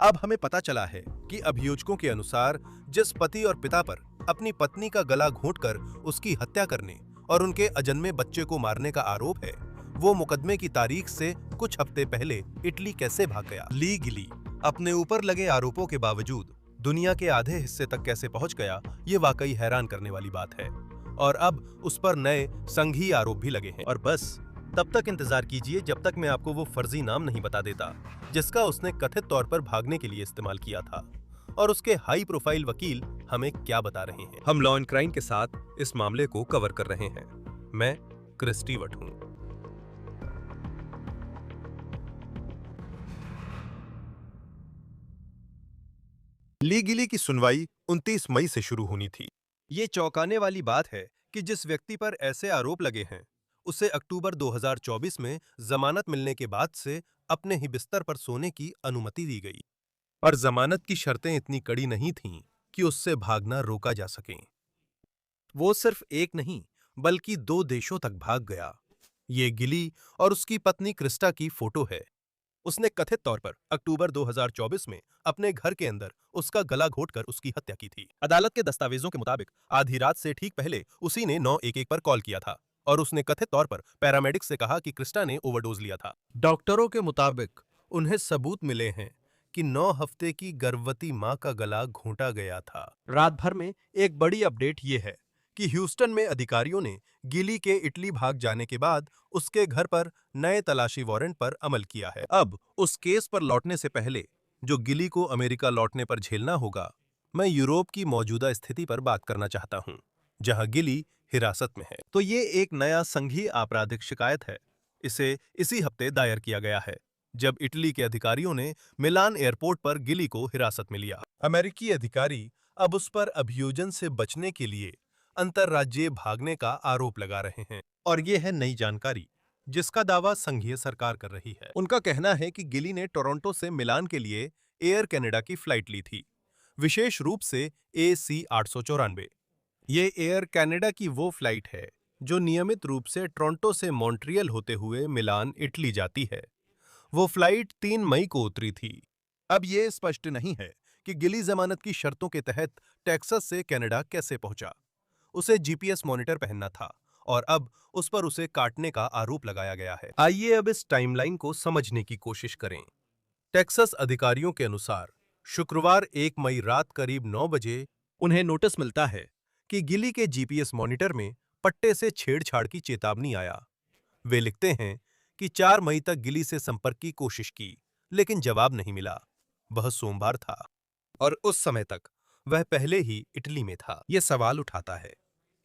अब हमें पता चला है कि अभियोजकों के अनुसार जिस पति और पिता पर अपनी पत्नी का गला घोंटकर उसकी हत्या करने और उनके अजन्मे बच्चे को मारने का आरोप है, वो मुकदमे की तारीख से कुछ हफ्ते पहले इटली कैसे भाग गया। ली गिली अपने ऊपर लगे आरोपों के बावजूद दुनिया के आधे हिस्से तक कैसे पहुंच गया, ये वाकई हैरान करने वाली बात है। और अब उस पर नए संघीय आरोप भी लगे हैं। और बस तब तक इंतजार कीजिए जब तक मैं आपको वो फर्जी नाम नहीं बता देता जिसका उसने कथित तौर पर भागने के लिए इस्तेमाल किया था, और उसके हाई प्रोफाइल वकील हमें क्या बता रहे हैं। हम लॉ एंड क्राइम के साथ इस मामले को कवर कर रहे हैं। मैं क्रिस टीवट हूं। ली गिली की सुनवाई 29 मई से शुरू होनी थी। ये चौंकाने वाली बात है कि जिस व्यक्ति पर ऐसे आरोप लगे हैं, उसे अक्टूबर 2024 में जमानत मिलने के बाद से अपने ही बिस्तर पर सोने की अनुमति दी गई। और जमानत की शर्तें इतनी कड़ी नहीं थीं कि उससे भागना रोका जा सके। वो सिर्फ एक नहीं बल्कि 2 देशों तक भाग गया। ये गिली और उसकी पत्नी क्रिस्टा की फोटो है। उसने कथित तौर पर अक्टूबर 2024 में अपने घर के अंदर उसका गला घोंटकर उसकी हत्या की थी। अदालत के दस्तावेजों के मुताबिक आधी रात से ठीक पहले उसी ने 911 पर कॉल किया था और उसने कथित तौर पर पैरामेडिक्स से कहा कि क्रिस्टा ने ओवरडोज लिया था। डॉक्टरों के मुताबिक उन्हें सबूत मिले हैं कि 9 हफ्ते की गर्भवती मां का गला घोंटा गया था। रात भर में एक बड़ी अपडेट ये है कि ह्यूस्टन में अधिकारियों ने गिली के इटली भाग जाने के बाद उसके घर पर नए तलाशी वारंट पर अमल किया है। अब उस केस पर लौटने से पहले जो गिली को अमेरिका लौटने पर झेलना होगा, मैं यूरोप की मौजूदा स्थिति पर बात करना चाहता हूं, जहां गिली हिरासत में है। तो ये एक नया संघीय आपराधिक शिकायत है। इसे इसी हफ्ते दायर किया गया है, जब इटली के अधिकारियों ने मिलान एयरपोर्ट पर गिली को हिरासत में लिया। अमेरिकी अधिकारी अब उस पर अभियोजन से बचने के लिए अंतर्राज्यीय भागने का आरोप लगा रहे हैं। और ये है नई जानकारी जिसका दावा संघीय सरकार कर रही है। उनका कहना है कि गिली ने टोरंटो से मिलान के लिए एयर कनाडा की फ्लाइट ली थी, विशेष रूप से AC 894। ये एयर कनाडा की वो फ्लाइट है जो नियमित रूप से टोरंटो से मॉन्ट्रियल होते हुए मिलान इटली जाती है। वो फ्लाइट 3 मई को उतरी थी। अब ये स्पष्ट नहीं है कि गिली जमानत की शर्तों के तहत टेक्सास से कनाडा कैसे पहुंचा। उसे GPS मॉनिटर पहनना था और अब उस पर उसे काटने का आरोप लगाया गया है। आइए अब इस टाइमलाइन को समझने की कोशिश करें। टेक्सास अधिकारियों के अनुसार शुक्रवार 1 मई रात करीब 9 बजे उन्हें नोटिस मिलता है कि गिली के GPS मॉनिटर में पट्टे से छेड़छाड़ की चेतावनी आया। वे लिखते हैं कि 4 मई तक गिली से संपर्क की कोशिश की, लेकिन जवाब नहीं मिला। वह सोमवार था और उस समय तक वह पहले ही इटली में था। यह सवाल उठाता है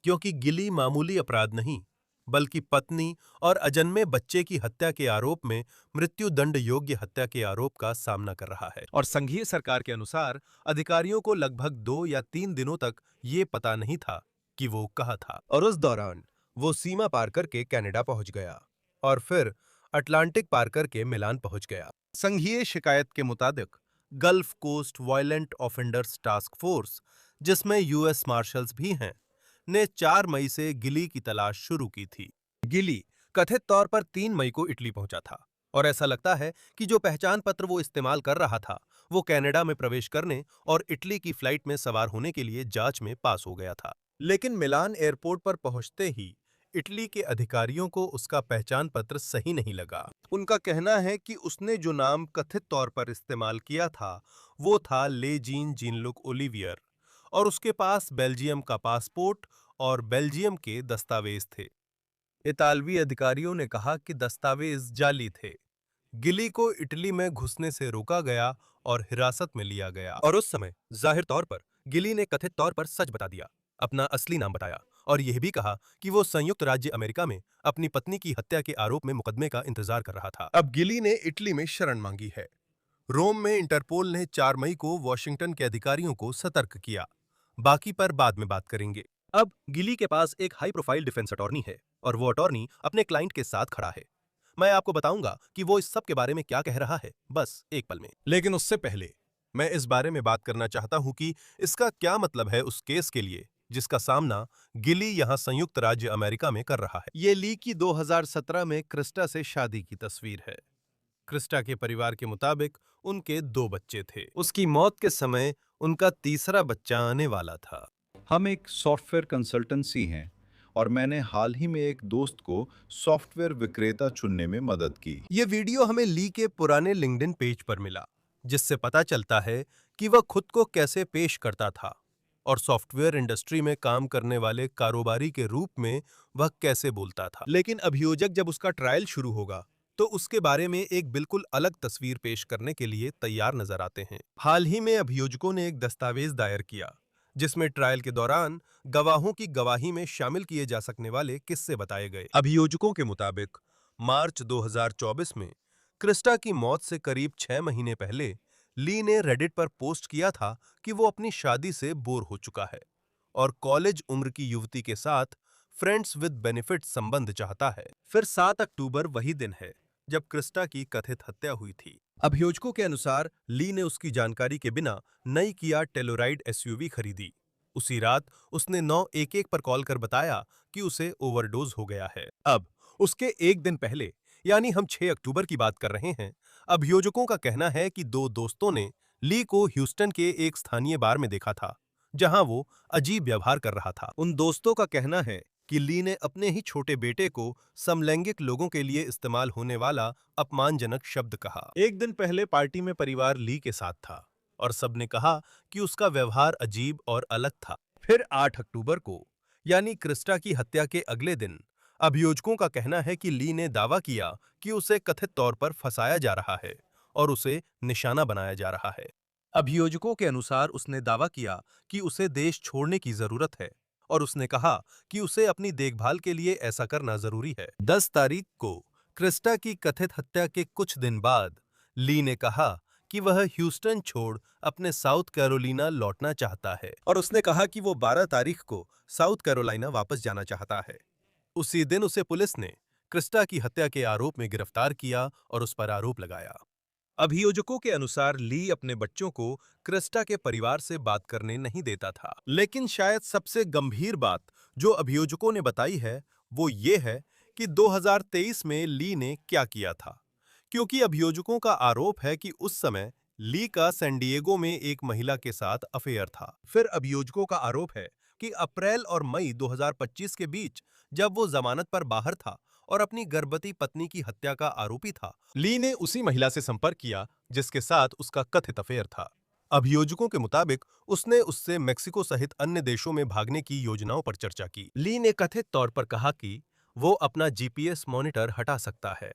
क्योंकि गिली मामूली अपराध नहीं बल्कि पत्नी और अजन्मे बच्चे की हत्या के आरोप में मृत्यु दंड योग्य हत्या के आरोप का सामना कर रहा है। और संघीय सरकार के अनुसार अधिकारियों को लगभग 2 या 3 दिनों तक ये पता नहीं था कि वो कहाँ था। और उस दौरान वो सीमा पार करके कनाडा पहुंच गया और फिर अटलांटिक पार करके मिलान पहुंच गया। संघीय शिकायत के मुताबिक Gulf Coast Violent Offenders Task Force, जिसमें US मार्शल्स भी हैं, ने 4 मई से गिली की तलाश शुरू की थी। गिली कथित तौर पर 3 मई को इटली पहुंचा था और ऐसा लगता है कि जो पहचान पत्र वो इस्तेमाल कर रहा था वो कनाडा में प्रवेश करने और इटली की फ्लाइट में सवार होने के लिए जांच में पास हो गया था। लेकिन मिलान एयरपोर्ट पर पहुंचते ही इटली के अधिकारियों को उसका पहचान पत्र सही नहीं लगा। उनका कहना है कि उसने जो नाम कथित तौर पर इस्तेमाल किया था वो था लेजीन जीन-लुक ओलिवियर और उसके पास बेल्जियम का पासपोर्ट और बेल्जियम के दस्तावेज थे। इतालवी अधिकारियों ने कहा कि दस्तावेज जाली थे। गिली को इटली में घुसने से रोका गया और हिरासत में लिया गया। और उस समय जाहिर तौर पर गिली ने कथित तौर पर सच बता दिया, अपना असली नाम बताया और यह भी कहा कि वो संयुक्त राज्य अमेरिका में अपनी पत्नी की हत्या के आरोप में मुकदमे का इंतजार कर रहा था। अब गिली ने इटली में शरण मांगी है। रोम में इंटरपोल ने 4 मई को वॉशिंगटन के अधिकारियों को सतर्क किया। बाकी पर बाद में बात करेंगे। अब गिली के पास एक हाई प्रोफाइल डिफेंस अटॉर्नी है और वो अटॉर्नी अपने क्लाइंट के साथ खड़ा है। मैं आपको बताऊंगा कि वो इस सब के बारे में क्या कह रहा है, बस एक पल में। लेकिन उससे पहले मैं इस बारे में बात करना चाहता हूं कि इसका क्या मतलब है उस केस के लिए जिसका सामना गिली यहां संयुक्त राज्य अमेरिका में कर रहा है। ये ली की 2017 में क्रिस्टा से शादी की तस्वीर है। क्रिस्टा के परिवार के मुताबिक उनके 2 बच्चे थे। उसकी मौत के समय उनका तीसरा बच्चा आने वाला था। हम एक सॉफ्टवेयर कंसल्टेंसी हैं और मैंने हाल ही में एक दोस्त को सॉफ्टवेयर विक्रेता चुनने में मदद की। ये वीडियो हमें ली के पुराने लिंक्डइन पेज पर मिला, जिससे पता चलता है कि वह खुद को कैसे पेश करता था और सॉफ्टवेयर इंडस्ट्री में काम करने वाले कारोबारी के रूप में वह कैसे बोलता था। लेकिन अभियोजक जब उसका ट्रायल शुरू होगा, तो उसके बारे में एक बिल्कुल अलग तस्वीर पेश करने के लिए तैयार नजर आते हैं। हाल ही में अभियोजकों ने एक दस्तावेज दायर किया, जिसमें ट्रायल के दौरान गवाहों की गवाही में शामिल किए जा सकने वाले किस्से बताए गए। अभियोजकों के मुताबिक मार्च 2024 में क्रिस्टा की मौत से करीब 6 महीने पहले ली ने रेडिट पर पोस्ट किया था कि वो अपनी शादी से बोर हो चुका है और कॉलेज उम्र की युवती के साथ फ्रेंड्स विद बेनिफिट्स संबंध चाहता है। फिर 7 अक्टूबर वही दिन है जब क्रिस्टा की कथित हत्या हुई थी। अभियोजकों के अनुसार ली ने उसकी जानकारी के बिना नई किया टेलोराइड एसयूवी खरीदी। उसी रात उसने 911 पर कॉल कर बताया कि उसे ओवरडोज हो गया है। अब उसके एक दिन पहले, यानी हम 6 अक्टूबर की बात कर रहे हैं, अभियोजकों का कहना है कि 2 दोस्तों ने ली को ह्यूस्टन के एक स्थानीय बार में देखा था, जहां वो अजीब व्यवहार कर रहा था। उन दोस्तों का कहना है कि ली ने अपने ही छोटे बेटे को समलैंगिक लोगों के लिए इस्तेमाल होने वाला अपमानजनक शब्द कहा। एक दिन पहले पार्टी में परिवार ली के साथ था और सबने कहा कि उसका व्यवहार अजीब और अलग था। फिर 8 अक्टूबर को, यानी क्रिस्टा की हत्या के अगले दिन, अभियोजकों का कहना है कि ली ने दावा किया कि उसे कथित तौर पर फंसाया जा रहा है और उसे निशाना बनाया जा रहा है। अभियोजकों के अनुसार उसने दावा किया कि उसे देश छोड़ने की जरूरत है और उसने कहा कि उसे अपनी देखभाल के लिए ऐसा करना जरूरी है। 10 तारीख को क्रिस्टा की कथित हत्या के कुछ दिन बाद ली ने कहा कि वह ह्यूस्टन छोड़ अपने साउथ कैरोलिना लौटना चाहता है और उसने कहा कि वो 12 तारीख को साउथ कैरोलिना वापस जाना चाहता है। उसी दिन उसे पुलिस ने क्रिस्टा की हत्या के आरोप में गिरफ्तार किया और उस पर आरोप लगाया। अभियोजकों के अनुसार ली अपने बच्चों को क्रिस्टा के परिवार से बात करने नहीं देता था। लेकिन शायद सबसे गंभीर बात जो अभियोजकों ने बताई है, वो ये है कि 2023 में ली ने क्या किया था। क्योंकि अभियोजकों का आरोप है कि उस समय ली का सैन डिएगो में एक महिला के साथ अफेयर था। फिर अभियोजकों का आरोप है कि अप्रैल और मई 2025 के बीच, जब वो जमानत पर बाहर था और अपनी गर्भवती पत्नी की हत्या का आरोपी था, ली ने उसी महिला से संपर्क किया जिसके साथ उसका कथित अफेयर था। अभियोजकों के मुताबिक उसने उससे मेक्सिको सहित अन्य देशों में भागने की योजनाओं पर चर्चा की। ली ने कथित तौर पर कहा कि वो अपना जीपीएस मॉनिटर हटा सकता है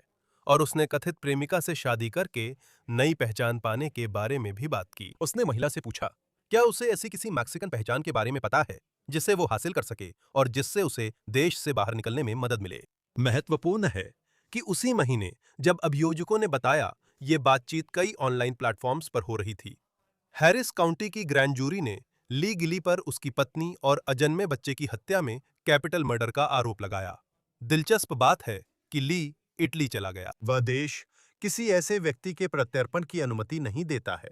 और उसने कथित प्रेमिका से शादी करके नई पहचान पाने के बारे में भी बात की। उसने महिला से पूछा, क्या उसे ऐसी किसी मैक्सिकन पहचान के बारे में पता है जिसे वो हासिल कर सके और जिससे उसे देश से बाहर निकलने में मदद मिले। महत्वपूर्ण है कि उसी महीने जब अभियोजकों ने बताया, ये बातचीत कई ऑनलाइन प्लेटफॉर्म्स पर हो रही थी। हैरिस काउंटी की ग्रैंड जूरी ने ली गिली पर उसकी पत्नी और अजन्मे बच्चे की हत्या में कैपिटल मर्डर का आरोप लगाया। दिलचस्प बात है कि ली इटली चला गया। वह देश किसी ऐसे व्यक्ति के प्रत्यर्पण की अनुमति नहीं देता है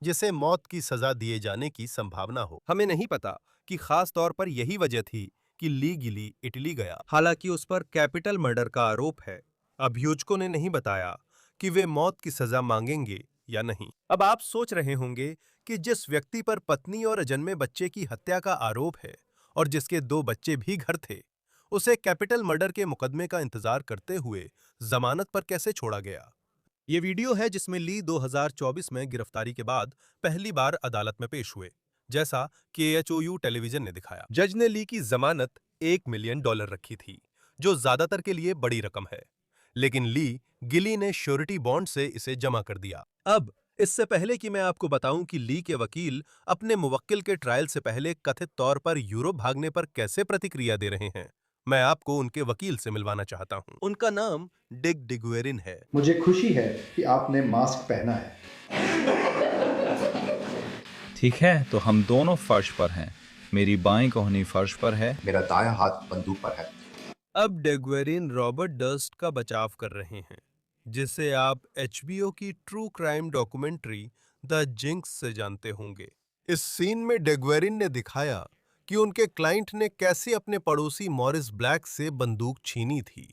जिसे मौत की सजा दिए जाने की संभावना हो। हमें नहीं पता कि खास तौर पर यही वजह थी कि ली गिली इटली गया। हालांकि उस पर कैपिटल मर्डर का आरोप है। अभियोजकों ने नहीं बताया कि वे मौत की सजा मांगेंगे या नहीं। अब आप सोच रहे होंगे कि जिस व्यक्ति पर पत्नी और अजन्मे बच्चे की हत्या का आरोप है और जिसके 2 बच्चे भी घर थे, उसे कैपिटल मर्डर के मुकदमे का इंतजार करते हुए जमानत पर कैसे छोड़ा गया। ये वीडियो है जिसमें ली 2024 में गिरफ्तारी के बाद पहली बार अदालत में पेश हुए, जैसा KHOU टेलीविजन ने दिखाया। जज ने ली की जमानत $1 मिलियन रखी थी, जो ज्यादातर के लिए बड़ी रकम है, लेकिन ली गिली ने श्योरिटी बॉन्ड से इसे जमा कर दिया। अब इससे पहले कि मैं आपको बताऊं कि ली के वकील अपने मुवक्किल के ट्रायल से पहले कथित तौर पर यूरोप भागने पर कैसे प्रतिक्रिया दे रहे हैं, मैं आपको उनके वकील से मिलवाना चाहता हूं। उनका नाम डिग डिगुएरिन है। मुझे खुशी है कि आपने मास्क पहना है। ठीक है, तो हम दोनों फर्श पर हैं। मेरी बाईं कोहनी फर्श पर है। मेरा दायां हाथ बंदूक पर है। अब डेगवेरिन रॉबर्ट डस्ट का बचाव कर रहे हैं, जिसे आप HBO की true crime documentary the Jinx से जानते होंगे। इस सीन में डेगवेरिन ने दिखाया कि उनके क्लाइंट ने कैसे अपने पड़ोसी मॉरिस ब्लैक से बंदूक छीनी थी,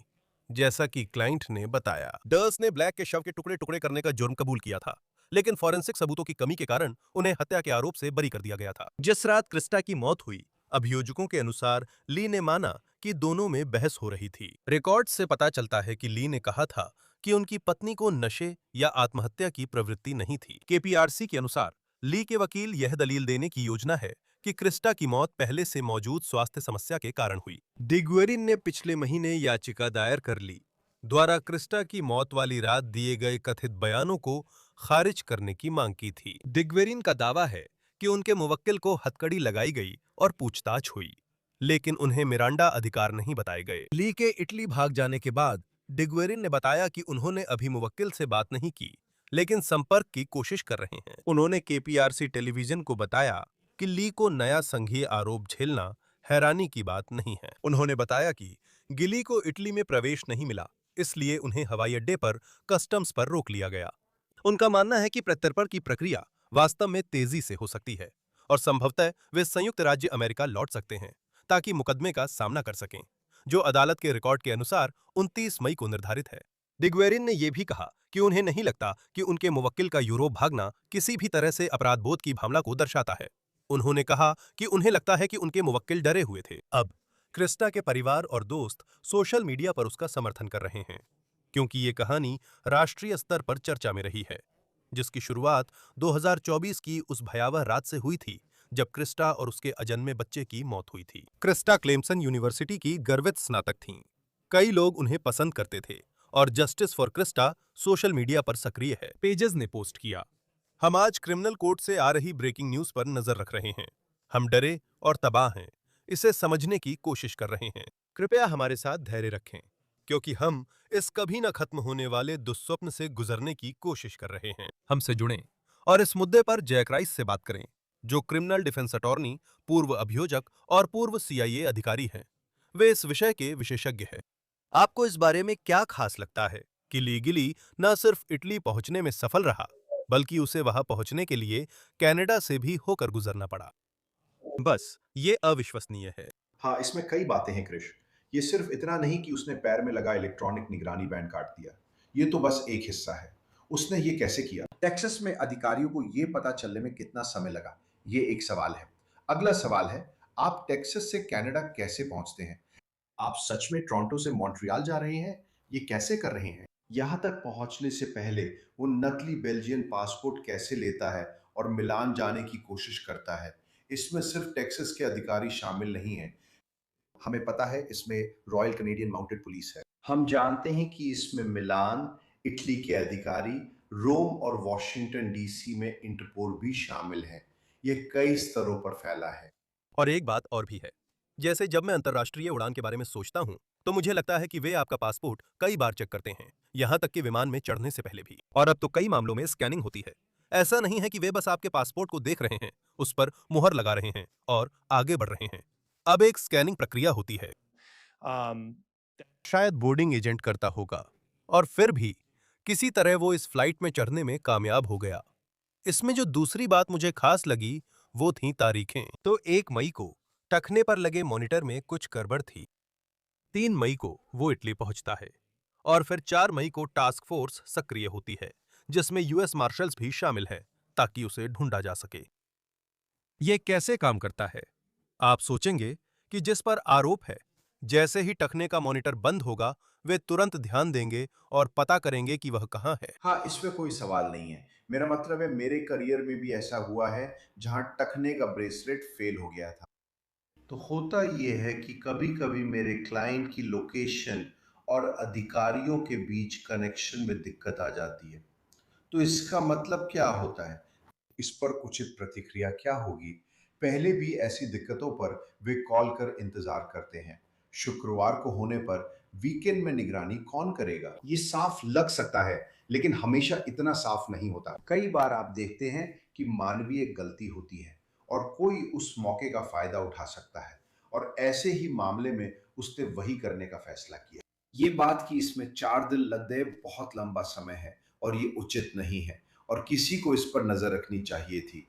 जैसा कि क्लाइंट ने बताया। डर्स ने ब्लैक के शव के टुकड़े टुकड़े करने का जुर्म कबूल किया था, लेकिन फॉरेंसिक सबूतों की कमी के कारण उन्हें हत्या के आरोप से बरी कर दिया गया था। जिस रात क्रिस्टा की मौत हुई, अभियोजकों के अनुसार ली ने माना कि दोनों में बहस हो रही थी। रिकॉर्ड से पता चलता है कि ली ने कहा था कि उनकी पत्नी को नशे या आत्महत्या की प्रवृत्ति नहीं थी। केपीआरसी के अनुसार ली के वकील यह दलील देने की योजना है कि क्रिस्टा की मौत पहले से मौजूद स्वास्थ्य समस्या के कारण हुई। डिग्वेरिन ने पिछले महीने याचिका दायर कर ली द्वारा क्रिस्टा की मौत वाली रात दिए गए कथित बयानों को खारिज करने की मांग की थी। डिग्वेरिन का दावा है कि उनके मुवक्किल को हथकड़ी लगाई गई और पूछताछ हुई, लेकिन उन्हें मिरांडा अधिकार नहीं बताए गए। ली के इटली भाग जाने के बाद डिग्वेरिन ने बताया कि उन्होंने अभी मुवक्किल से बात नहीं की, लेकिन संपर्क की कोशिश कर रहे हैं। उन्होंने केपीआरसी टेलीविजन को बताया कि ली को नया संघीय आरोप झेलना हैरानी की बात नहीं है। उन्होंने बताया कि गिली को इटली में प्रवेश नहीं मिला, इसलिए उन्हें हवाई अड्डे पर कस्टम्स पर रोक लिया गया। उनका मानना है कि प्रत्यर्पण की प्रक्रिया वास्तव में तेजी से हो सकती है और संभवतः वे संयुक्त राज्य अमेरिका लौट सकते हैं ताकि मुकदमे का सामना कर सकें, जो अदालत के रिकॉर्ड के अनुसार 29 मई को निर्धारित है। डिग्वेरिन ने यह भी कहा कि उन्हें नहीं लगता कि उनके मुवक्किल का यूरोप भागना किसी भी तरह से अपराधबोध की भावना को दर्शाता है। उन्होंने कहा कि उन्हें लगता है कि उनके मुवक्किल डरे हुए थे। अब क्रिस्टा के परिवार और दोस्त सोशल मीडिया पर उसका समर्थन कर रहे हैं, क्योंकि ये कहानी राष्ट्रीय स्तर पर चर्चा में रही है, जिसकी शुरुआत 2024 की उस भयावह रात से हुई थी जब क्रिस्टा और उसके अजन्मे बच्चे की मौत हुई थी। क्रिस्टा क्लेमसन यूनिवर्सिटी की गर्वित स्नातक थीं। कई लोग उन्हें पसंद करते थे और justice for Crysta social media पर सक्रिय है। पेजेस ने पोस्ट किया, हम आज क्रिमिनल कोर्ट से आ रही ब्रेकिंग न्यूज पर नजर रख रहे हैं। हम डरे और तबाह हैं, इसे समझने की कोशिश कर रहे हैं। कृपया हमारे साथ धैर्य रखें, क्योंकि हम इस कभी न खत्म होने वाले दुस्वप्न से गुजरने की कोशिश कर रहे हैं। हमसे जुड़ें और इस मुद्दे पर जैक राइस से बात करें, जो क्रिमिनल डिफेंस अटॉर्नी, पूर्व अभियोजक और पूर्व सीआईए अधिकारी हैं। वे इस विषय के विशेषज्ञ हैं। आपको इस बारे में क्या खास लगता है कि लीगली न सिर्फ इटली पहुंचने में सफल रहा, बल्कि उसे वहां पहुंचने के लिए कनाडा से भी होकर गुजरना पड़ा? बस ये अविश्वसनीय है। हाँ, इसमें कई बातें हैं क्रिश। ये सिर्फ इतना नहीं कि उसने पैर में लगा इलेक्ट्रॉनिक निगरानी बैंड काट दिया। ये तो बस एक हिस्सा है। उसने ये कैसे किया? टेक्सास में अधिकारियों को ये पता चलने में कितना समय लगा? ये एक सवाल है। अगला सवाल है, आप टेक्सास से कनाडा कैसे पहुंचते हैं? आप सच में टोरंटो से मॉन्ट्रियल जा रहे हैं? ये कैसे कर रहे हैं? यहाँ तक पहुंचने से पहले वो नकली बेल्जियन पासपोर्ट कैसे लेता है और मिलान जाने की कोशिश करता है? इसमें सिर्फ टेक्सास के अधिकारी शामिल नहीं हैं। हमें पता है इसमें रॉयल कैनेडियन माउंटेड पुलिस है। हम जानते हैं कि इसमें मिलान, इटली के अधिकारी, रोम और वॉशिंगटन डीसी में इंटरपोल भी शामिल है। यह कई स्तरों पर फैला है। और एक बात और भी है, जैसे जब मैं अंतर्राष्ट्रीय उड़ान के बारे में सोचता हूं, तो मुझे लगता है कि वे आपका पासपोर्ट कई बार चेक करते हैं, यहां तक कि विमान में चढ़ने से पहले भी। और अब तो कई मामलों में स्कैनिंग होती है। ऐसा नहीं है कि वे बस आपके पासपोर्ट को देख रहे हैं, उस पर मुहर लगा रहे हैं और आगे बढ़ रहे हैं। अब एक स्कैनिंग प्रक्रिया होती है, शायद बोर्डिंग एजेंट करता होगा, और फिर भी किसी तरह वो इस फ्लाइट में चढ़ने में कामयाब हो गया। इसमें जो दूसरी बात मुझे खास लगी वो थी तारीखें। तो 1 मई को टखने पर लगे मॉनिटर में कुछ गड़बड़ थी। 3 मई को वो इटली पहुंचता है और फिर 4 मई को टास्क फोर्स सक्रिय होती है, जिसमें यूएस मार्शल्स भी शामिल है ताकि उसे ढूंढा जा सके। ये कैसे काम करता है? आप सोचेंगे कि जिस पर आरोप है, जैसे ही टखने का मॉनिटर बंद होगा, वे तुरंत ध्यान देंगे और पता करेंगे कि वह कहां है। हाँ, इसमें कोई सवाल नहीं है। मेरा मतलब है मेरे करियर में भी ऐसा हुआ है जहाँ टखने का ब्रेसलेट फेल हो गया था। तो होता ये है कि कभी-कभी मेरे क्लाइंट की लोकेशन और अधिकारियों के बीच कनेक्शन में दिक्कत आ जाती है। तो इसका मतलब क्या होता है? इस पर उचित प्रतिक्रिया क्या होगी? पहले भी ऐसी दिक्कतों पर वे कॉल कर इंतजार करते हैं। शुक्रवार को होने पर वीकेंड में निगरानी कौन करेगा? ये साफ लग सकता है, लेकिन हमेशा इतना साफ नहीं होता। कई बार आप देखते हैं कि मानवीय गलती होती है और कोई उस मौके का फायदा उठा सकता है, और ऐसे ही मामले में उसने वही करने का फैसला किया। ये बात कि इसमें 4 दिन लग गए बहुत लंबा समय है और ये उचित नहीं है, और किसी को इस पर नजर रखनी चाहिए थी।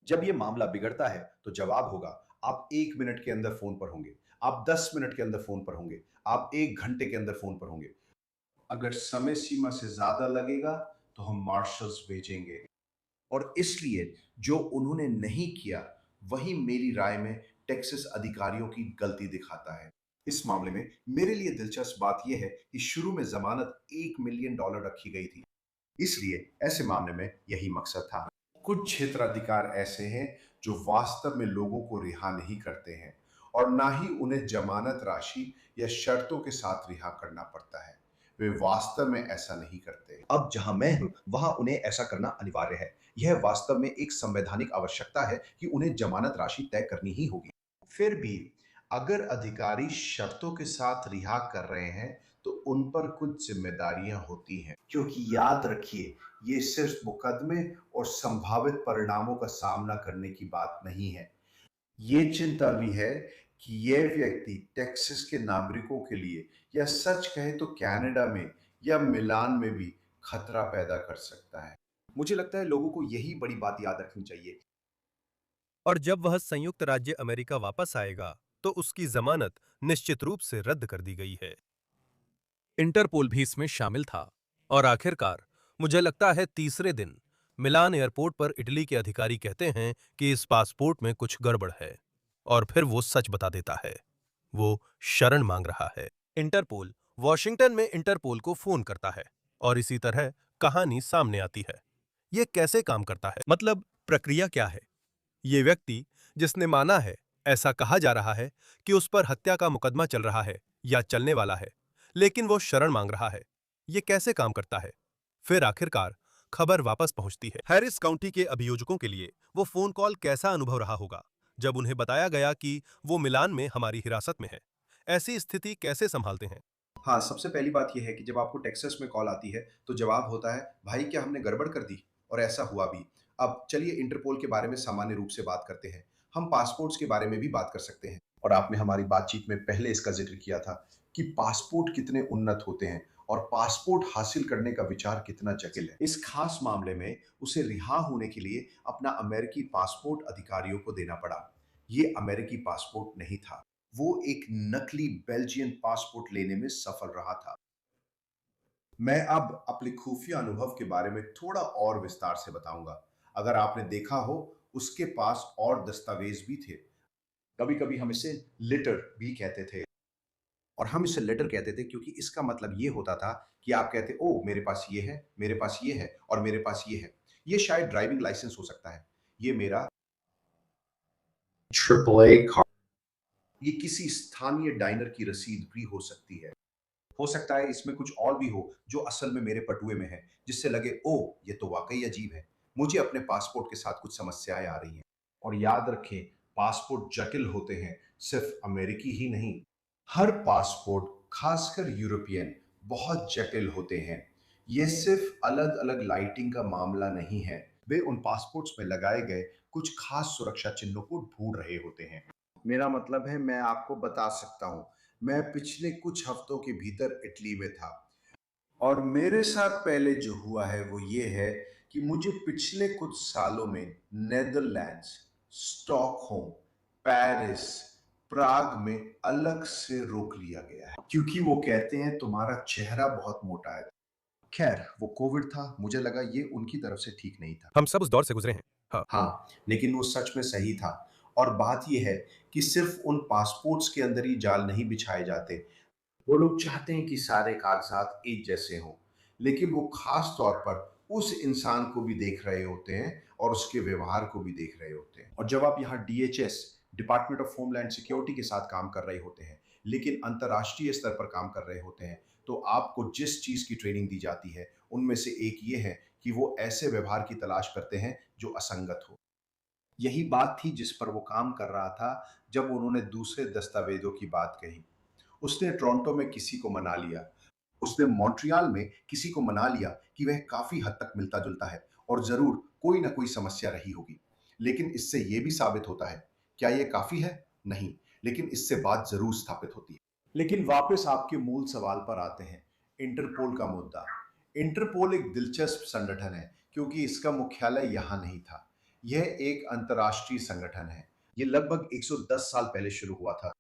जब ये मामला बिगड़ता है तो जवाब होगा, आप 1 मिनट के अंदर फोन पर होंगे, आप 10 मिनट के अंदर फोन पर होंगे, आप 1 घंटे के अंदर फोन पर होंगे। अगर समय सीमा से ज्यादा लगेगा तो हम मार्शल्स भेजेंगे। और इसलिए जो उन्होंने नहीं किया वही मेरी राय में टेक्सास अधिकारियों की गलती दिखाता है। इस मामले में मेरे लिए दिलचस्प बात यह है कि शुरू में जमानत $1 मिलियन रखी गई थी, इसलिए ऐसे मामले में यही मकसद था। कुछ क्षेत्राधिकार ऐसे हैं जो वास्तव में लोगों को रिहा नहीं करते हैं और ना ही उन्हें जमानत राशि या शर्तों के साथ रिहा करना पड़ता है। वे वास्तव में ऐसा नहीं करते। अब जहां मैं हूं, वहां उन्हें ऐसा करना अनिवार्य है। यह वास्तव में एक संवैधानिक आवश्यकता है कि उन्हें जमानत राशि तय करनी ही होगी। फिर भी अगर अधिकारी शर्तों के साथ रिहा कर रहे हैं तो उन पर कुछ जिम्मेदारियां होती हैं, क्योंकि याद रखिए ये सिर्फ मुकदमे और संभावित परिणामों का सामना करने की बात नहीं है। ये चिंता भी है कि यह व्यक्ति टेक्सास के नागरिकों के लिए या सच कहे तो कनाडा में या मिलान में भी खतरा पैदा कर सकता है। मुझे लगता है लोगों को यही बड़ी बात याद रखनी चाहिए। और जब वह संयुक्त राज्य अमेरिका वापस आएगा तो उसकी जमानत निश्चित रूप से रद्द कर दी गई है। इंटरपोल भी इसमें शामिल था और आखिरकार मुझे लगता है तीसरे दिन मिलान एयरपोर्ट पर इटली के अधिकारी कहते हैं कि इस पासपोर्ट में कुछ गड़बड़ है और फिर वो सच बता देता है। वो शरण मांग रहा है। इंटरपोल वॉशिंगटन में इंटरपोल को फोन करता है और इसी तरह कहानी सामने आती है। ये कैसे काम करता है, मतलब प्रक्रिया क्या है? ये व्यक्ति जिसने माना है, ऐसा कहा जा रहा है कि उस पर हत्या का मुकदमा चल रहा है या चलने वाला है, लेकिन वो शरण मांग रहा है। ये कैसे काम करता है? फिर आखिरकार खबर वापस पहुंचती है। हैरिस काउंटी के अभियोजकों के लिए वो फोन कॉल कैसा अनुभव रहा होगा जब उन्हें बताया गया कि वो मिलान में हमारी हिरासत में है। ऐसी स्थिति कैसे संभालते हैं? हाँ, सबसे पहली बात यह है कि जब आपको टेक्सास में कॉल आती है, तो जवाब होता है, भाई क्या हमने गड़बड़ कर दी? और ऐसा हुआ भी। अब चलिए इंटरपोल के बारे में सामान्य रूप से बात करते हैं। हम पासपोर्ट्स के बारे में भी बात कर सकते हैं। और आपने हमारी बातचीत में पहले इसका जिक्र किया था कि पासपोर्ट कितने उन्नत होते हैं और पासपोर्ट हासिल करने का विचार कितना जटिल है। इस खास मामले में उसे रिहा होने के लिए अपना अमेरिकी पासपोर्ट अधिकारियों को देना पड़ा। ये अमेरिकी पासपोर्ट नहीं था, वो एक नकली बेल्जियन पासपोर्ट लेने में सफल रहा था। मैं अब अपने खुफिया अनुभव के बारे में थोड़ा और विस्तार से बताऊंगा। अगर आपने देखा हो, उसके पास और दस्तावेज भी थे। कभी कभी हम इसे लेटर भी कहते थे। और हम इसे लेटर कहते थे क्योंकि इसका मतलब ये होता था कि आप कहते, ओ मेरे पास ये है, मेरे पास ये है और मेरे पास ये है। ये शायद ड्राइविंग लाइसेंस हो सकता है, ये मेरा AAA कार, ये किसी स्थानीय डाइनर की रसीद भी हो सकती है। हो सकता है इसमें कुछ और भी हो जो असल में मेरे पटुए में है, जिससे लगे, ओ ये तो वाकई अजीब है, मुझे अपने पासपोर्ट के साथ कुछ समस्याएं आ रही हैं। और याद रखें, पासपोर्ट जटिल होते हैं, सिर्फ अमेरिकी ही नहीं। हर पासपोर्ट, खासकर यूरोपियन, बहुत जटिल होते हैं। ये सिर्फ अलग अलग लाइटिंग का मामला नहीं है, वे उन पासपोर्ट्स में लगाए गए कुछ खास सुरक्षा चिन्हों को ढूंढ रहे होते हैं। मेरा मतलब है, मैं आपको बता सकता हूं, मैं पिछले कुछ हफ्तों के भीतर इटली में था और मेरे साथ पहले जो हुआ है वो ये है कि मुझे पिछले कुछ सालों में नेदरलैंड्स, स्टॉकहोम, पेरिस, प्राग में अलग से रोक लिया गया है, क्योंकि वो कहते हैं तुम्हारा चेहरा बहुत मोटा है। खैर, वो कोविड था, मुझे लगा ये उनकी तरफ से ठीक नहीं था। हम सब उस दौर से गुजरे हैं। हाँ। हाँ, लेकिन वो सच में सही था। और बात यह है कि सिर्फ उन पासपोर्ट्स के अंदर ही जाल नहीं बिछाए जाते। वो लोग चाहते हैं कि सारे कागजात एक जैसे हों, लेकिन वो खास तौर पर उस इंसान को भी देख रहे होते हैं और उसके व्यवहार को भी देख रहे होते हैं। और जब आप यहाँ DHS, department of homeland security के साथ काम कर रहे होते हैं, लेकिन अंतर्राष्ट्रीय स्तर पर काम कर रहे होते हैं, तो आपको जिस चीज की ट्रेनिंग दी जाती है उनमें से एक ये है कि वो ऐसे व्यवहार की तलाश करते हैं जो असंगत हो। यही बात थी जिस पर वो काम कर रहा था जब उन्होंने दूसरे दस्तावेजों की बात कही। उसने टोरंटो में किसी को मना लिया, उसने मॉन्ट्रियल में किसी को मना लिया कि वह काफी हद तक मिलता जुलता है और जरूर कोई ना कोई समस्या रही होगी। लेकिन इससे यह भी साबित होता है, क्या यह काफी है? नहीं, लेकिन इससे बात जरूर स्थापित होती है। लेकिन वापस आपके मूल सवाल पर आते हैं, इंटरपोल का मुद्दा। इंटरपोल एक दिलचस्प संगठन है क्योंकि इसका मुख्यालय यहाँ नहीं था। यह एक अंतर्राष्ट्रीय संगठन है। यह लगभग 110 साल पहले शुरू हुआ था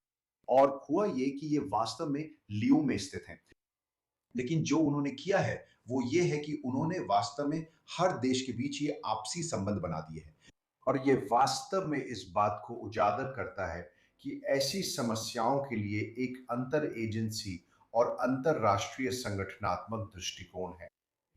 और हुआ ये कि ये वास्तव में लियो में स्थित है। लेकिन जो उन्होंने किया है वो ये है कि उन्होंने वास्तव में हर देश के बीच ये आपसी संबंध बना दिए हैं। और ये वास्तव में इस बात को उजागर करता है कि ऐसी समस्याओं के लिए एक अंतर एजेंसी और अंतरराष्ट्रीय संगठनात्मक दृष्टिकोण है।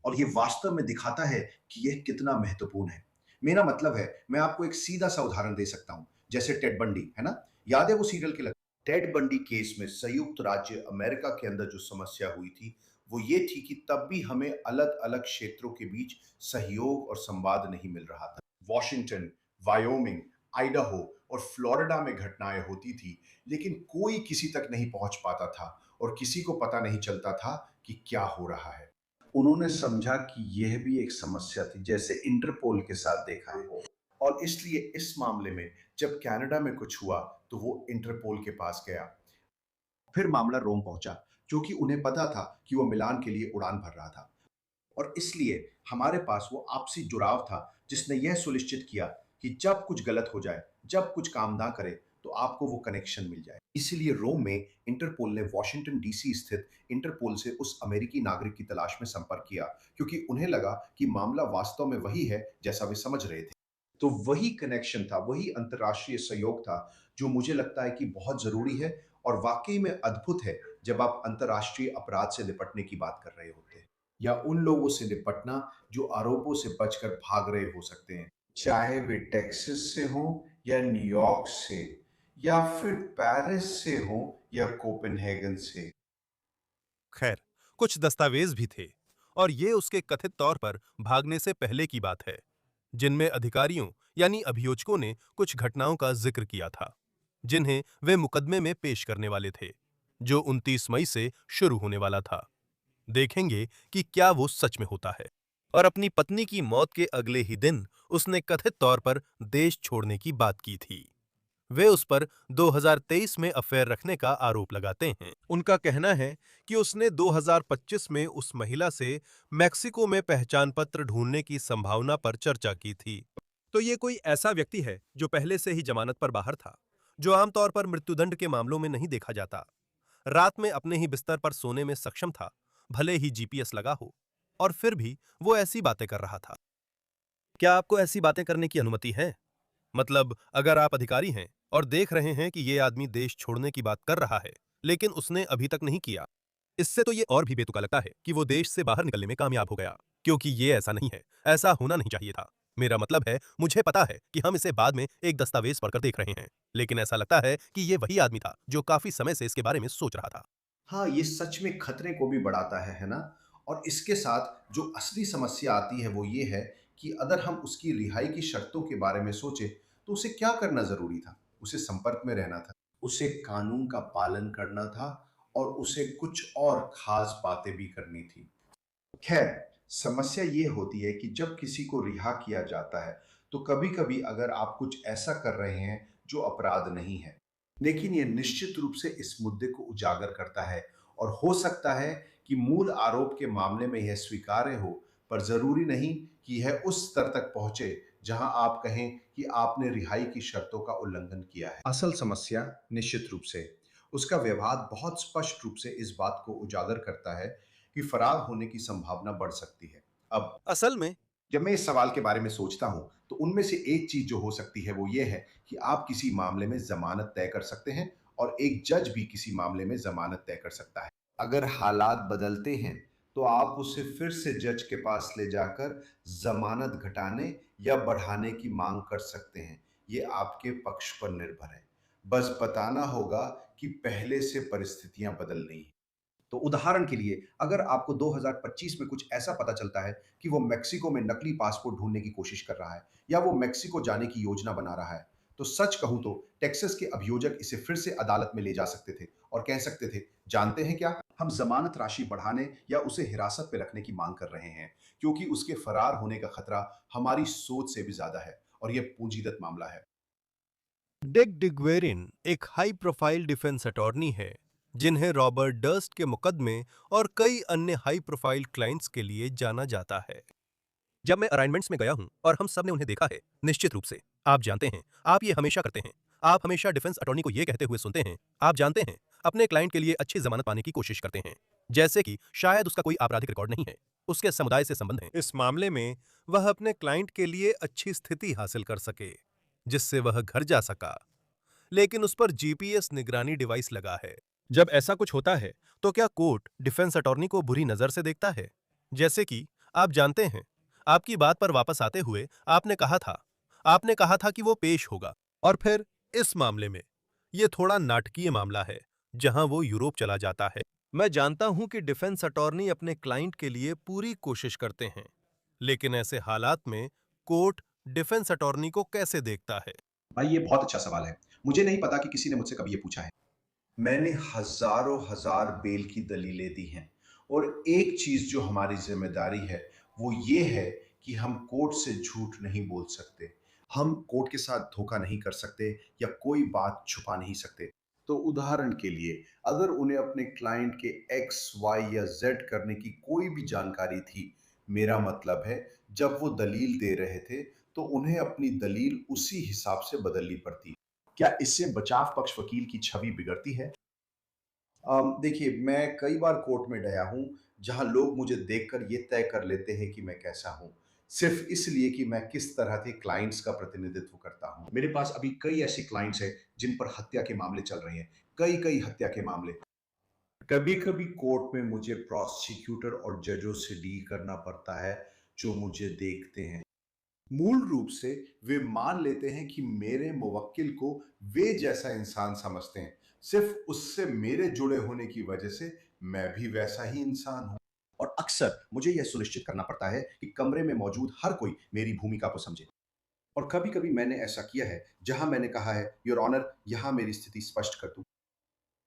और ये वास्तव में दिखाता है कि यह कितना महत्वपूर्ण है। मेरा मतलब है, मैं आपको एक सीधा सा उदाहरण दे सकता हूं, जैसे टेड बंडी, है ना? याद है वो serial killer? Ted Bundy case में संयुक्त राज्य अमेरिका के अंदर जो समस्या हुई थी वो ये थी कि तब भी हमें अलग अलग क्षेत्रों के बीच सहयोग और संवाद नहीं मिल रहा था। वॉशिंगटन, वायोमिंग, आइडाहो और फ्लोरिडा में घटनाएं होती थी, लेकिन कोई किसी तक नहीं पहुंच पाता था और किसी को पता नहीं चलता था कि क्या हो रहा है। उन्होंने समझा कि यह भी एक समस्या थी, जैसे इंटरपोल के साथ देखा है। और इसलिए इस मामले में जब कनाडा में कुछ हुआ तो वो इंटरपोल के पास गया। फिर मामला रोम पहुंचा, क्योंकि उन्हें पता था कि वो मिलान के लिए उड़ान भर रहा था। और इसलिए हमारे पास वो आपसी जुड़ाव था जिसने यह सुनिश्चित किया कि जब कुछ गलत हो जाए, जब कुछ काम ना करे, तो आपको वो कनेक्शन मिल जाए। इसीलिए रोम में इंटरपोल ने वॉशिंगटन डीसी स्थित इंटरपोल से उस अमेरिकी नागरिक की तलाश में संपर्क किया, क्योंकि उन्हें लगा कि मामला वास्तव में वही है जैसा वे समझ रहे थे। तो वही कनेक्शन था, वही अंतर्राष्ट्रीय सहयोग था जो मुझे लगता है कि बहुत जरूरी है और वाकई में अद्भुत है जब आप अंतर्राष्ट्रीय अपराध से निपटने की बात कर रहे होते हैं, या उन लोगों से निपटना जो आरोपों से बचकर भाग रहे हो सकते हैं, चाहे वे टेक्सास से हों या न्यूयॉर्क से, या फिर पेरिस से हों या कोपेनहेगन से। खैर, कुछ दस्तावेज भी थे, और ये उसके कथित तौर पर भागने से पहले की बात है, जिनमें अधिकारियों यानी अभियोजकों ने कुछ घटनाओं का जिक्र किया था, जिन्हें वे मुकदमे में पेश करने वाले थे, जो 29 मई से शुरू होने वाला था। देखेंगे कि क्या वो सच में होता है। और अपनी पत्नी की मौत के अगले ही दिन उसने कथित तौर पर देश छोड़ने की बात की थी। वे उस पर 2023 में अफेयर रखने का आरोप लगाते हैं। उनका कहना है कि उसने 2025 में उस महिला से मैक्सिको में पहचान पत्र ढूंढने की संभावना पर चर्चा की थी। तो ये कोई ऐसा व्यक्ति है जो पहले से ही जमानत पर बाहर था, जो आमतौर पर मृत्युदंड के मामलों में नहीं देखा जाता। रात में अपने ही बिस्तर पर सोने में सक्षम था, भले ही जीपीएस लगा हो, और फिर भी वो ऐसी बातें कर रहा था। क्या आपको ऐसी बातें करने की अनुमति है? मतलब, अगर आप अधिकारी हैं और देख रहे हैं कि ये आदमी देश छोड़ने की बात कर रहा है, लेकिन उसने अभी तक नहीं किया, इससे तो ये और भी बेतुका लगता है कि वो देश से बाहर निकलने में कामयाब हो गया, क्योंकि ये ऐसा नहीं है, ऐसा होना नहीं चाहिए था। मेरा मतलब है, मुझे पता है कि हम इसे बाद में एक दस्तावेज पढ़कर देख रहे हैं, लेकिन ऐसा लगता है कि ये वही आदमी था जो काफी समय से इसके बारे में सोच रहा था। हाँ, ये सच में खतरे को भी बढ़ाता है ना? और इसके साथ जो असली समस्या आती है वो ये है कि अगर हम उसकी रिहाई की शर्तों के बारे में सोचें, तो उसे क्या करना ज़रूरी था? उसे संपर्क में रहना था, उसे कानून का पालन करना था और उसे कुछ और ख़ास बातें भी करनी थी। खैर, समस्या ये होती है कि जब किसी को रिहा किया जाता है, तो कभी-कभी अगर आप कुछ ऐसा कर रहे हैं जो अपराध नहीं है, लेकिन ये निश्चित रूप से इस मुद्दे को उजागर करता है और हो सकता है कि मूल आरोप के मामले में यह स्वीकार्य हो, पर जरूरी नहीं कि यह उस स्तर तक पहुंचे जहां आप कहें कि आपने रिहाई की शर्तों का उल्लंघन किया है। असल समस्या निश्चित रूप से उसका व्यवहार बहुत स्पष्ट रूप से इस बात को उजागर करता है कि फरार होने की संभावना बढ़ सकती है। अब असल में जब मैं इस सवाल के बारे में सोचता हूं, तो उनमें से एक चीज जो हो सकती है वो ये है कि आप किसी मामले में जमानत तय कर सकते हैं और एक जज भी किसी मामले में जमानत तय कर सकता है। अगर हालात बदलते हैं तो आप उसे फिर से जज के पास ले जाकर जमानत घटाने या बढ़ाने की मांग कर सकते हैं। ये आपके पक्ष पर निर्भर है। बस बताना होगा कि पहले से परिस्थितियां बदल रही हैं। तो उदाहरण के लिए, अगर आपको 2025 में कुछ ऐसा पता चलता है कि वो मेक्सिको में नकली पासपोर्ट ढूंढने की कोशिश कर रहा है या वो मेक्सिको जाने की योजना बना रहा है, तो सच कहूं तो टेक्सास के अभियोजक इसे फिर से अदालत में ले जा सकते थे और कह सकते थे, जानते हैं क्या, हम जमानत राशि बढ़ाने या उसे हिरासत में रखने की मांग कर रहे हैं, क्योंकि उसके फरार होने का खतरा हमारी सोच से भी ज्यादा है और यह पूंजीगत मामला है। डिक डिग्वेरिन एक हाई प्रोफाइल डिफेंस अटॉर्नी है, जिन्हें रॉबर्ट डर्स्ट के मुकदमे और कई अन्य हाई प्रोफाइल क्लाइंट्स के लिए जाना जाता है। जब मैं अराइनमेंट्स में गया हूं और हम सब ने उन्हें देखा है, निश्चित रूप से आप जानते हैं, आप ये हमेशा करते हैं। आप हमेशा डिफेंस अटॉर्नी को ये कहते हुए सुनते हैं, आप जानते हैं, अपने क्लाइंट के लिए अच्छी जमानत पाने की कोशिश करते हैं। जैसे कि शायद उसका कोई आपराधिक रिकॉर्ड नहीं है, उसके समुदाय से संबंध है। इस मामले में वह अपने क्लाइंट के लिए अच्छी स्थिति हासिल कर सके, जिससे वह घर जा सका, लेकिन उस पर जीपीएस निगरानी डिवाइस लगा है। जब ऐसा कुछ होता है, तो क्या कोर्ट डिफेंस अटॉर्नी को बुरी नजर से देखता है? जैसे कि आप जानते हैं, आपकी बात पर वापस आते हुए आपने कहा था कि वो पेश होगा। और फिर इस मामले में ये थोड़ा नाटकीय मामला है, जहां वो यूरोप चला जाता है। मैं जानता हूं कि डिफेंस अटॉर्नी अपने क्लाइंट के लिए पूरी कोशिश करते हैं, लेकिन ऐसे हालात में कोर्ट डिफेंस अटॉर्नी को कैसे देखता है? भाई ये बहुत अच्छा सवाल है। मुझे नहीं पता कि किसी ने मुझसे कभी ये पूछा है। मैंने हजारों हजार बेल की दलीलें दी हैं और एक चीज जो हमारी जिम्मेदारी है वो ये है कि हम कोर्ट से झूठ नहीं बोल सकते। हम कोर्ट के साथ धोखा नहीं कर सकते या कोई बात छुपा नहीं सकते। तो उदाहरण के लिए अगर उन्हें अपने क्लाइंट के एक्स वाई या जेड करने की कोई भी जानकारी थी, मेरा मतलब है जब वो दलील दे रहे थे तो उन्हें अपनी दलील उसी हिसाब से बदलनी पड़ती। क्या इससे बचाव पक्ष वकील की छवि बिगड़ती है? देखिए, मैं कई बार कोर्ट में गया हूँ, जहाँ लोग मुझे देखकर ये तय कर लेते हैं कि मैं कैसा हूँ, सिर्फ़ इसलिए कि मैं किस तरह के क्लाइंट्स का प्रतिनिधित्व करता हूँ। मेरे पास अभी कई ऐसे क्लाइंट्स हैं, जिन पर हत्या के मामले चल रहे हैं, कई-कई हत्या के मामले। कभी-कभी कोर्ट में मुझे प्रोसिक्यूटर और जजों से डील करना पड़ता है, जो मुझे देखते हैं। मूल रूप से वे मान लेते हैं कि मेरे मुवक्किल को वे जैसा इंसान समझते हैं। सिर्फ उससे मेरे जुड़े होने की वजह से मैं भी वैसा ही इंसान हूं। और अक्सर मुझे यह सुनिश्चित करना पड़ता है कि कमरे में मौजूद हर कोई मेरी भूमिका को समझे। और कभी-कभी मैंने ऐसा किया है जहां मैंने कहा है, योर ऑनर, यहां मेरी स्थिति स्पष्ट कर दूं।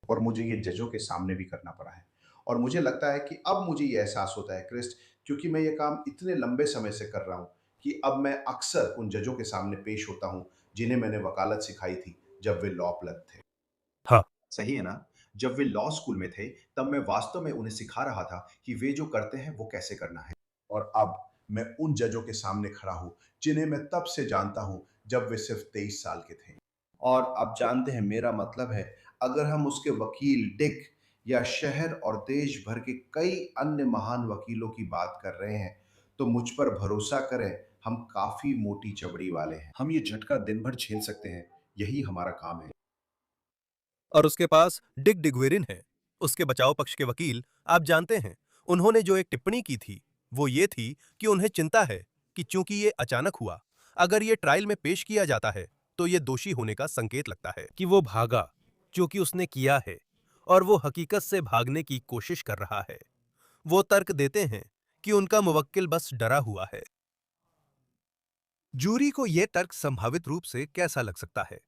और मुझे ये जजों के सामने भी करना पड़ा है। और मुझे लगता है कि अब मुझे ये एहसास होता है क्रिस्ट, क्योंकि मैं ये काम इतने लंबे समय से कर रहा हूँ, कि अब मैं अक्सर उन जजों के सामने पेश होता हूँ जिन्हें मैंने वकालत सिखाई थी जब वे लॉ क्लर्क थे। हाँ। सही है ना? जब वे लॉ स्कूल में थे, तब मैं वास्तव में उन्हें सिखा रहा था कि वे जो करते हैं वो कैसे करना है। और अब मैं उन जजों के सामने खड़ा हूँ जिन्हें मैं तब से जानता हूँ जब वे सिर्फ 23 साल के थे। और आप जानते हैं, मेरा मतलब है, अगर हम उसके वकील डिक या शहर और देश भर के कई अन्य महान वकीलों की बात कर रहे हैं, तो मुझ पर भरोसा करें, हम काफी मोटी चमड़ी वाले हैं। हम ये झटका दिन भर झेल सकते हैं। यही हमारा काम है। और उसके पास डिक डिगवेरिन है, उसके बचाव पक्ष के वकील। आप जानते हैं, उन्होंने जो एक टिप्पणी की थी, वो ये थी कि उन्हें चिंता है कि चूंकि ये अचानक हुआ, अगर ये ट्रायल में पेश किया जाता है, तो ये दोषी होने का संकेत लगता है कि वो भागा, क्योंकि उसने किया है, और वो हकीकत से भागने की कोशिश कर रहा है। वो तर्क देते हैं कि उनका मुवक्किल बस डरा हुआ है। जूरी को यह तर्क संभावित रूप से कैसा लग सकता है?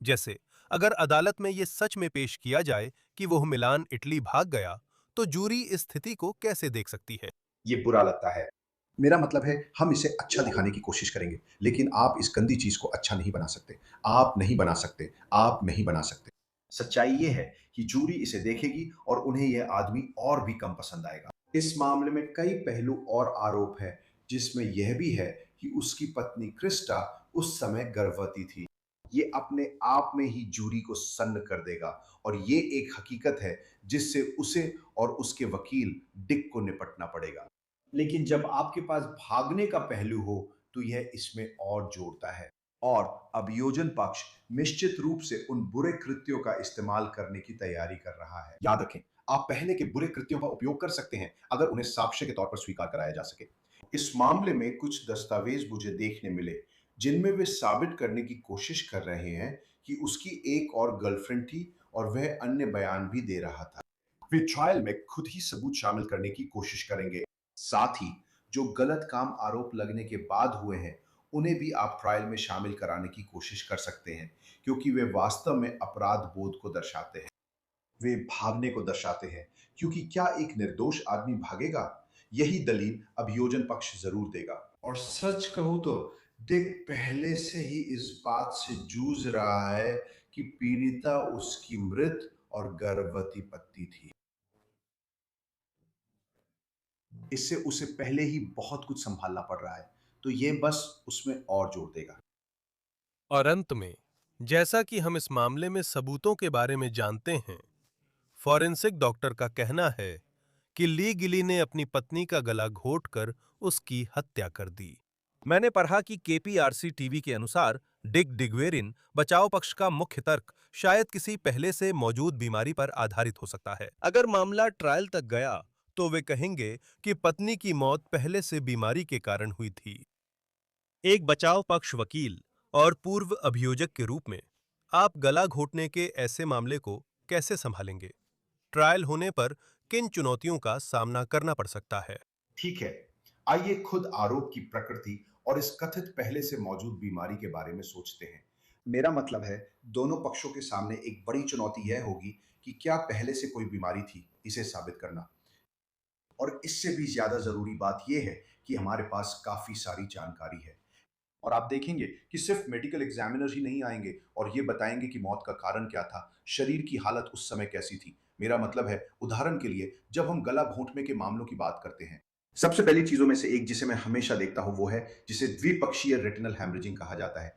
जैसे, अगर अदालत में यह सच में पेश किया जाए कि वो मिलान इटली भाग गया, तो जूरी इस स्थिति को कैसे देख सकती है? ये बुरा लगता है। मेरा मतलब है, हम इसे अच्छा दिखाने की कोशिश करेंगे, लेकिन आप इस गंदी चीज़ को अच्छा नहीं बना सकते। आप नहीं बना सकते, आप नहीं बना सकते। सच्चाई ये है कि जूरी इसे देखेगी और उन्हें यह आदमी और भी कम पसंद आएगा। इस मामले में कई पहलू और आरोप है, जिसमें यह भी है कि उसकी पत्नी क्रिस्टा उस समय गर्भवती थी। ये अपने आप में ही जूरी को सन्न कर देगा और ये एक हकीकत है जिससे उसे और उसके वकील डिक को निपटना पड़ेगा। लेकिन जब आपके पास भागने का पहलू हो, तो यह इसमें और जोड़ता है। और अभियोजन पक्ष निश्चित रूप से उन बुरे कृत्यों का इस्तेमाल करने की तैयारी कर रहा है। याद रखें, आप पहले के बुरे कृत्यों का उपयोग कर सकते हैं अगर उन्हें साक्ष्य के तौर पर स्वीकार कराया जा सके। इस मामले में कुछ दस्तावेज मुझे देखने मिले, जिनमें वे साबित करने की कोशिश कर रहे हैं कि उसकी एक और गर्लफ्रेंड थी और वह अन्य बयान भी दे रहा था। वे ट्रायल में खुद ही सबूत शामिल करने की कोशिश करेंगे। साथ ही जो गलत काम आरोप लगने के बाद हुए हैं, उन्हें भी आप ट्रायल में शामिल कराने की कोशिश कर सकते हैं, क्योंकि वे वास्तव में अपराध बोध को दर्शाते हैं। वे भागने को दर्शाते हैं, क्योंकि क्या एक निर्दोष आदमी भागेगा? यही दलील अभियोजन पक्ष जरूर देगा। और सच कहूं तो डिक पहले से ही इस बात से जूझ रहा है कि पीड़िता उसकी मृत और गर्भवती पत्नी थी। इससे उसे पहले ही बहुत कुछ संभालना पड़ रहा है, तो ये बस उसमें और जोर देगा। और अंत में, जैसा कि हम इस मामले में सबूतों के बारे में जानते हैं, फॉरेंसिक डॉक्टर का कहना है कि ली गिली ने अपनी पत्नी का गला घोंटकर उसकी हत्या कर दी। मैंने पढ़ा कि केपीआरसी टीवी के अनुसार डिक डिगवेरिन बचाव पक्ष का मुख्य तर्क शायद किसी पहले से मौजूद बीमारी पर आधारित हो सकता है। अगर मामला ट्रायल तक गया तो वे कहेंगे कि पत्नी की मौत पहले से बीमारी के कारण हुई थी। एक बचाव पक्ष वकील और पूर्व अभियोजक के रूप में आप गला घोंटने के ऐसे मामले को कैसे संभालेंगे? ट्रायल होने पर किन चुनौतियों का सामना करना पड़ सकता है? ठीक है, आइए खुद आरोप की प्रकृति और इस कथित पहले से मौजूद बीमारी के बारे में सोचते हैं। मेरा मतलब है, दोनों पक्षों के सामने एक बड़ी चुनौती यह होगी कि क्या पहले से कोई बीमारी थी, इसे साबित करना। और इससे भी ज्यादा जरूरी बात यह है कि हमारे पास काफी सारी जानकारी है। और आप देखेंगे कि सिर्फ मेडिकल एग्जामिनर ही नहीं आएंगे और ये बताएंगे कि मौत का कारण क्या था, शरीर की हालत उस समय कैसी थी। मेरा मतलब है, उदाहरण के लिए जब हम गला घोंटने के मामलों की बात करते हैं, सबसे पहली चीजों में से एक जिसे मैं हमेशा देखता हूं वो है जिसे द्विपक्षीय रेटिनल हैमरेजिंग कहा जाता है।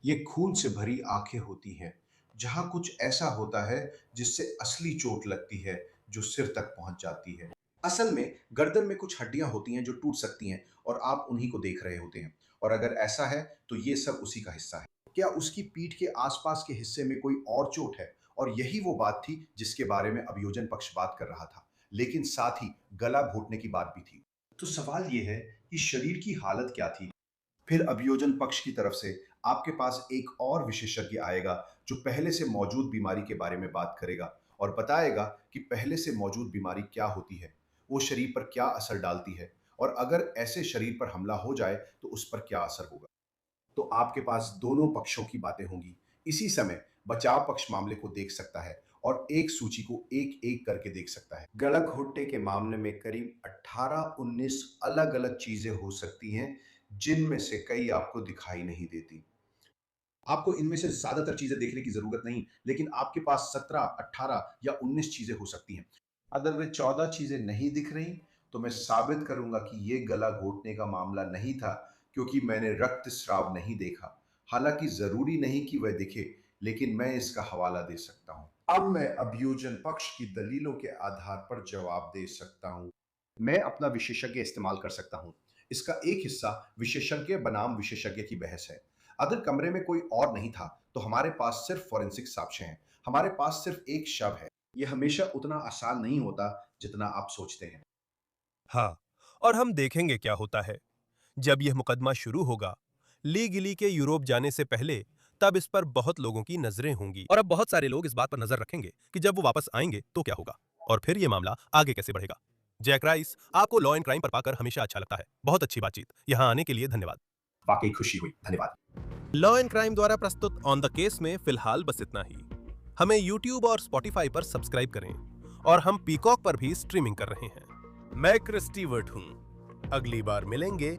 ये खून से भरी आंखें होती हैं जहां कुछ ऐसा होता है जिससे असली चोट लगती है, जो सिर तक पहुंच जाती है। असल में गर्दन में कुछ हड्डियां होती हैं जो टूट सकती हैं और आप उन्हीं को देख रहे होते हैं। और अगर ऐसा है तो ये सब उसी का हिस्सा है। क्या उसकी पीठ के आसपास के हिस्से में कोई और चोट है? और यही वो बात थी जिसके बारे में अभियोजन पक्ष बात कर रहा था, लेकिन साथ ही गला घोंटने की बात भी थी। तो सवाल यह है कि शरीर की हालत क्या थी। फिर अभियोजन पक्ष की तरफ से आपके पास एक और विशेषज्ञ आएगा जो पहले से मौजूद बीमारी के बारे में बात करेगा और बताएगा कि पहले से मौजूद बीमारी क्या होती है, वो शरीर पर क्या असर डालती है, और अगर ऐसे शरीर पर हमला हो जाए तो उस पर क्या असर होगा। तो आपके पास दोनों पक्षों की बातें होंगी। इसी समय बचाव पक्ष मामले को देख सकता है और एक सूची को एक एक करके देख सकता है। गला घोंटने के मामले में करीब 18-19 अलग अलग चीजें हो सकती हैं, जिनमें से कई आपको दिखाई नहीं देती। आपको इनमें से ज्यादातर चीजें देखने की जरूरत नहीं, लेकिन आपके पास 17, 18 या 19 चीजें हो सकती हैं। अगर वे 14 चीजें नहीं दिख रही तो मैं साबित करूंगा कि यह गला घोंटने का मामला नहीं था, क्योंकि मैंने रक्तस्राव नहीं देखा। हालांकि जरूरी नहीं कि वह दिखे, लेकिन मैं इसका हवाला दे सकता हूं। अब मैं अभियोजन पक्ष की दलीलों के आधार पर जवाब दे सकता हूं। मैं अपना विशेषज्ञ इस्तेमाल कर सकता हूं। इसका एक हिस्सा विशेषज्ञ बनाम विशेषज्ञ की बहस है। अगर कमरे में कोई और नहीं था तो हमारे पास सिर्फ फॉरेंसिक साक्ष्य हैं। हमारे पास सिर्फ एक शव है। यह हमेशा उतना आसान नहीं होता जितना आप सोचते हैं। हाँ, और हम देखेंगे क्या होता है जब यह मुकदमा शुरू होगा। ली गिली के यूरोप जाने से पहले तब इस पर बहुत लोगों की नजरें होंगी और अब बहुत सारे लोग इस बात पर नजर रखेंगे कि जब वो वापस आएंगे तो क्या होगा और फिर ये मामला आगे कैसे बढ़ेगा। जैक राइस, आपको लॉ एंड क्राइम पर पाकर हमेशा अच्छा लगता है। बहुत अच्छी बातचीत। यहाँ आने के लिए धन्यवाद। वाकई खुशी हुई, धन्यवाद। लॉ एंड क्राइम द्वारा प्रस्तुत ऑन द केस में फिलहाल बस इतना ही। हमें YouTube और Spotify पर सब्सक्राइब करें और हम पीकॉक पर भी स्ट्रीमिंग कर रहे हैं। मैं क्रिस्टी वर्ट हूं। अगली बार मिलेंगे